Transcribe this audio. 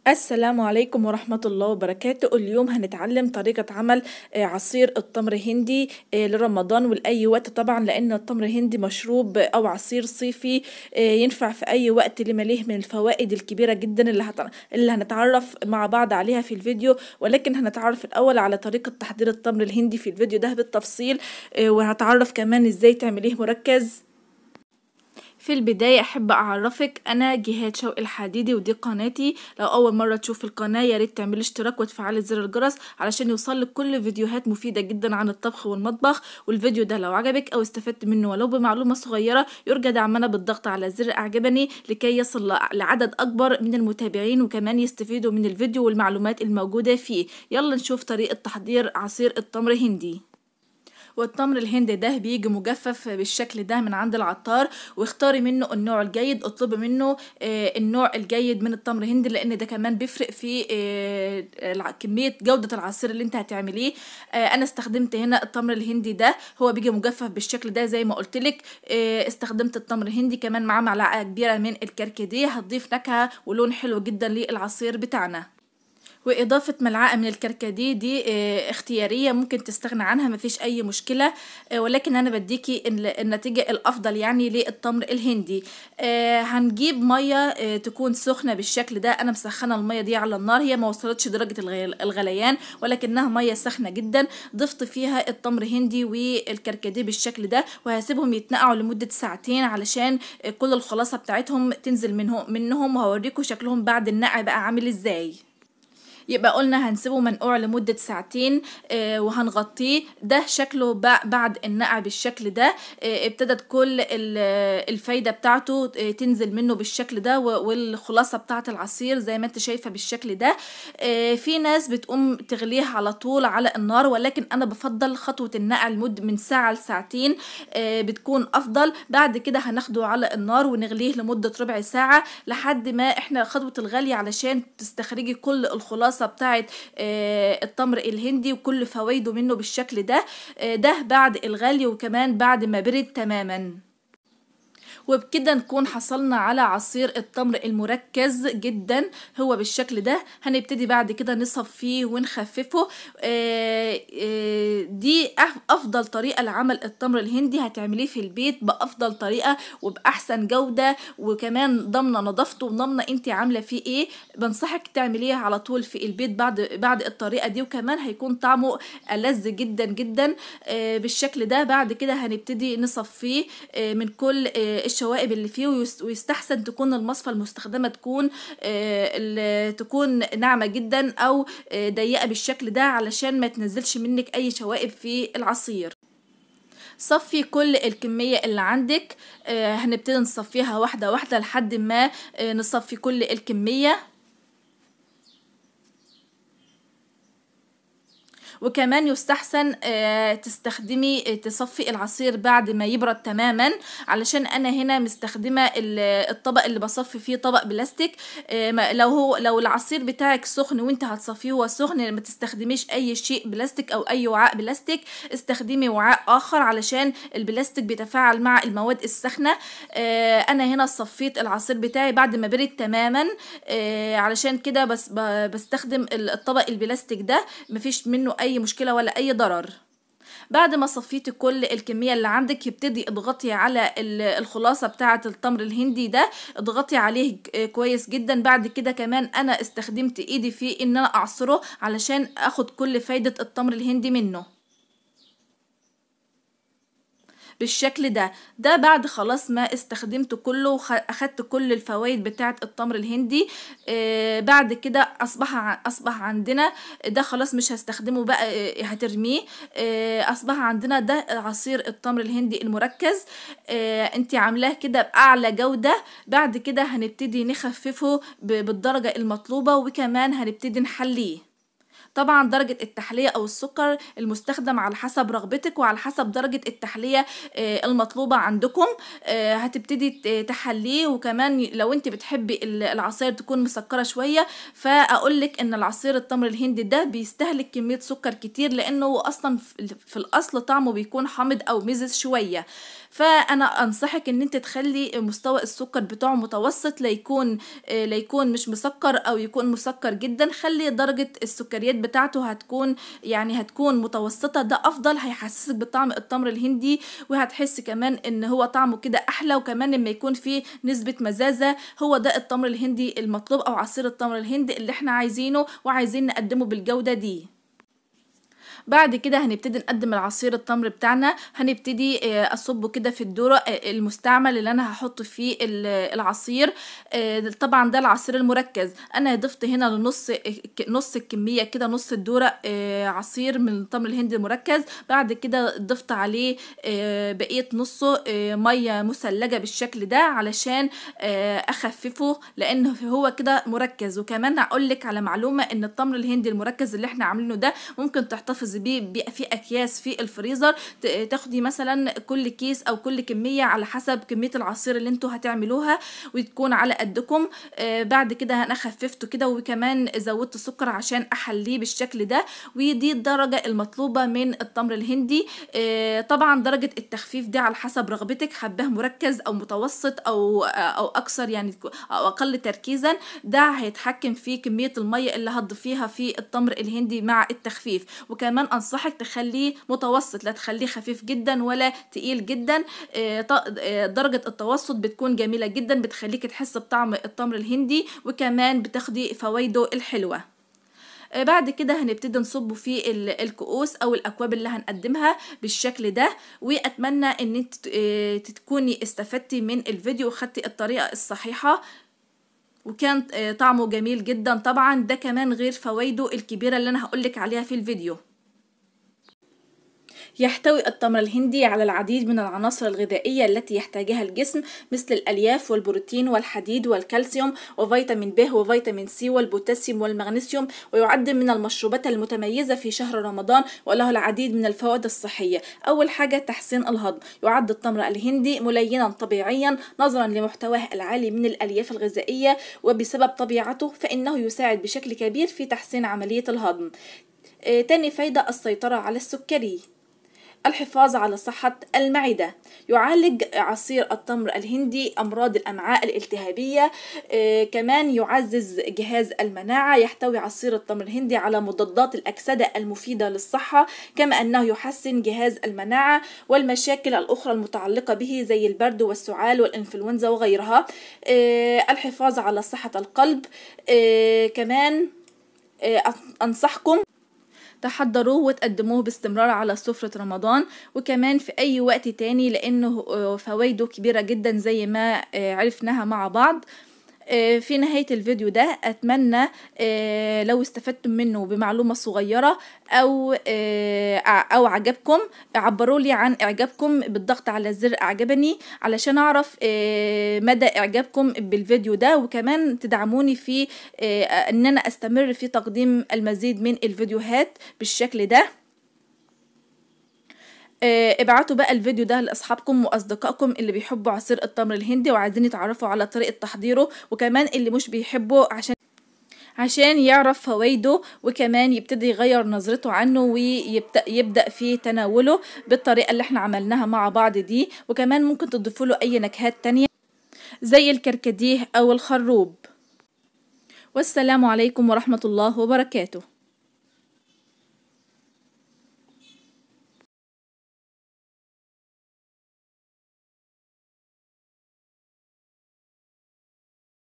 السلام عليكم ورحمة الله وبركاته. اليوم هنتعلم طريقة عمل عصير التمر هندي لرمضان ولأي وقت طبعا، لأن التمر هندي مشروب أو عصير صيفي ينفع في أي وقت لما ليه من الفوائد الكبيرة جدا اللي هنتعرف مع بعض عليها في الفيديو. ولكن هنتعرف الأول على طريقة تحضير التمر الهندي في الفيديو ده بالتفصيل، وهتعرف كمان ازاي تعمليه مركز. في البداية أحب أعرفك أنا جهاد شوقي الحديدي، ودي قناتي. لو أول مرة تشوف القناة ياريت تعملي اشتراك وتفعلي زر الجرس علشان يوصلك كل فيديوهات مفيدة جدا عن الطبخ والمطبخ. والفيديو ده لو عجبك أو استفدت منه ولو بمعلومة صغيرة يرجى دعمنا بالضغط على زر أعجبني لكي يصل لعدد أكبر من المتابعين وكمان يستفيدوا من الفيديو والمعلومات الموجودة فيه. يلا نشوف طريقة تحضير عصير التمر هندي. والتمر الهندي ده بيجي مجفف بالشكل ده من عند العطار، واختاري منه النوع الجيد، اطلبي منه النوع الجيد من التمر الهندي، لان ده كمان بيفرق في كمية جودة العصير اللي انت هتعمليه. انا استخدمت هنا التمر الهندي ده، هو بيجي مجفف بالشكل ده زي ما قلتلك. استخدمت التمر الهندي كمان معاه معلقة كبيرة من الكركديه، هتضيف نكهة ولون حلو جدا للعصير بتاعنا. وإضافة ملعقة من الكركديه دي اختيارية، ممكن تستغنى عنها مفيش أي مشكلة، ولكن أنا بديكي النتيجة الأفضل يعني للتمر الهندي. هنجيب مية تكون سخنة بالشكل ده. أنا مسخنة المية دي على النار، هي ما وصلتش درجة الغليان ولكنها مية سخنة جدا. ضفت فيها التمر الهندي والكركديه بالشكل ده، وهسيبهم يتنقعوا لمدة ساعتين علشان كل الخلاصة بتاعتهم تنزل منهم، وهوريكم شكلهم بعد النقع بقى عامل ازاي. يبقى قلنا هنسيبه منقوع لمدة ساعتين وهنغطيه. ده شكله بعد النقع بالشكل ده. ابتدت كل الفايدة بتاعته تنزل منه بالشكل ده، والخلاصة بتاعة العصير زي ما انت شايفة بالشكل ده. في ناس بتقوم تغليه على طول على النار، ولكن انا بفضل خطوة النقع لمدة من ساعة لساعتين بتكون افضل. بعد كده هناخده على النار ونغليه لمدة ربع ساعة لحد ما احنا خطوة الغلي علشان تستخرجي كل الخلاصة بتاعت التمر الهندي وكل فوائده منه بالشكل ده. ده بعد الغلي وكمان بعد ما برد تماما. وبكده نكون حصلنا على عصير التمر المركز جدا، هو بالشكل ده. هنبتدي بعد كده نصفيه ونخففه. دي افضل طريقة لعمل التمر الهندي، هتعمليه في البيت بافضل طريقة وباحسن جودة، وكمان ضمنة نظافته وضمنة انت عاملة فيه ايه. بنصحك تعمليه على طول في البيت بعد الطريقة دي، وكمان هيكون طعمه ألذ جدا جدا بالشكل ده. بعد كده هنبتدي نصفيه من كل الشوائب اللي فيه، ويستحسن تكون المصفى المستخدمة تكون ناعمة جدا او ضيقة بالشكل ده علشان ما تنزلش منك اي شوائب في العصير. صفي كل الكمية اللي عندك. هنبتدي نصفيها واحدة واحدة لحد ما نصفي كل الكمية. وكمان يستحسن تصفي العصير بعد ما يبرد تماما، علشان انا هنا مستخدمة الطبق اللي بصفي فيه طبق بلاستيك. لو العصير بتاعك سخن وانت هتصفيه هو سخن، ما تستخدميش اي شيء بلاستيك او اي وعاء بلاستيك، استخدمي وعاء اخر علشان البلاستيك بيتفاعل مع المواد السخنة. انا هنا صفيت العصير بتاعي بعد ما برد تماما، علشان كده بس بستخدم الطبق البلاستيك ده، مفيش منه اي مشكلة ولا اي ضرر. بعد ما صفيتي كل الكمية اللي عندك يبتدي اضغطي على الخلاصة بتاعة التمر الهندي ده، اضغطي عليه كويس جدا. بعد كده كمان انا استخدمت ايدي في ان انا اعصره علشان اخد كل فايدة التمر الهندي منه بالشكل ده. بعد خلاص ما استخدمته كله واخدت كل الفوائد بتاعه التمر الهندي. بعد كده اصبح عندنا ده خلاص مش هستخدمه بقى، هترميه. اصبح عندنا ده عصير التمر الهندي المركز. انت عاملاه كده باعلى جودة. بعد كده هنبتدي نخففه بالدرجة المطلوبة، وكمان هنبتدي نحليه. طبعا درجة التحلية أو السكر المستخدم على حسب رغبتك وعلى حسب درجة التحلية المطلوبة عندكم. هتبتدي تحليه. وكمان لو انت بتحبي العصير تكون مسكرة شوية، فأقولك ان العصير التمر الهندي ده بيستهلك كمية سكر كتير، لأنه أصلا في الأصل طعمه بيكون حامض أو مزز شوية. فأنا أنصحك ان انت تخلي مستوى السكر بتاعه متوسط، لا يكون مش مسكر أو يكون مسكر جدا. خلي درجة السكريات بتاعته هتكون متوسطة، ده افضل، هيحسسك بطعم التمر الهندي، وهتحس كمان ان هو طعمه كده احلى. وكمان لما يكون فيه نسبة مزازة، هو ده التمر الهندي المطلوب او عصير التمر الهندي اللي احنا عايزينه وعايزين نقدمه بالجودة دي. بعد كده هنبتدي نقدم العصير التمر بتاعنا. هنبتدي اصبه كده في الدورة المستعمل اللي انا هحط فيه العصير. طبعا ده العصير المركز. انا ضفت هنا نص الكمية كده، نص الدورة عصير من التمر الهندي المركز. بعد كده ضفت عليه بقية نصه مية مثلجة بالشكل ده علشان اخففه، لان هو كده مركز. وكمان هقولك على معلومة ان التمر الهندي المركز اللي احنا عاملينه ده ممكن تحتفظي بيه في اكياس في الفريزر. تاخدي مثلا كل كيس او كل كميه على حسب كميه العصير اللي انتوا هتعملوها، وتكون على قدكم. بعد كده انا خففته كده، وكمان زودت سكر عشان احليه بالشكل ده. ودي الدرجه المطلوبه من التمر الهندي. طبعا درجه التخفيف دي على حسب رغبتك، حباه مركز او متوسط او اكثر او اقل تركيزا. ده هيتحكم في كميه الميه اللي هتضيفيها في التمر الهندي مع التخفيف. وكمان انصحك تخليه متوسط، لا تخليه خفيف جدا ولا تقيل جدا. درجة التوسط بتكون جميلة جدا، بتخليك تحس بطعم التمر الهندي، وكمان بتاخدي فوائده الحلوة. بعد كده هنبتدي نصبه في الكؤوس او الاكواب اللي هنقدمها بالشكل ده. واتمنى ان انت تكوني استفدتي من الفيديو وخدتي الطريقة الصحيحة، وكان طعمه جميل جدا. طبعا ده كمان غير فوائده الكبيرة اللي انا هقولك عليها في الفيديو. يحتوي التمر الهندي على العديد من العناصر الغذائية التي يحتاجها الجسم، مثل الألياف والبروتين والحديد والكالسيوم وفيتامين ب وفيتامين سي والبوتاسيوم والمغنيسيوم. ويعد من المشروبات المتميزة في شهر رمضان، وله العديد من الفوائد الصحية. أول حاجة تحسين الهضم. يعد التمر الهندي ملينا طبيعيا نظرا لمحتواه العالي من الألياف الغذائية، وبسبب طبيعته فإنه يساعد بشكل كبير في تحسين عملية الهضم. تاني فايدة السيطرة على السكري. الحفاظ على صحة المعدة. يعالج عصير التمر الهندي أمراض الأمعاء الالتهابية. كمان يعزز جهاز المناعة. يحتوي عصير التمر الهندي على مضادات الأكسدة المفيدة للصحة، كما أنه يحسن جهاز المناعة والمشاكل الأخرى المتعلقة به زي البرد والسعال والإنفلونزا وغيرها. الحفاظ على صحة القلب. كمان أنصحكم تحضروه وتقدموه باستمرار على سفرة رمضان، وكمان في أي وقت تاني، لأنه فوائده كبيرة جدا زي ما عرفناها مع بعض. في نهاية الفيديو ده أتمنى لو استفدتم منه بمعلومة صغيرة أو عجبكم، عبروا لي عن إعجابكم بالضغط على زر أعجبني علشان أعرف مدى إعجابكم بالفيديو ده. وكمان تدعموني في أن أنا أستمر في تقديم المزيد من الفيديوهات بالشكل ده. ابعتوا بقى الفيديو ده لاصحابكم واصدقائكم اللي بيحبوا عصير التمر الهندي وعايزين يتعرفوا على طريقة تحضيره، وكمان اللي مش بيحبوا عشان يعرف فوائده، وكمان يبتدي يغير نظرته عنه ويبدأ في تناوله بالطريقة اللي احنا عملناها مع بعض دي. وكمان ممكن تضيفوا له اي نكهات تانية زي الكركديه او الخروب. والسلام عليكم ورحمة الله وبركاته.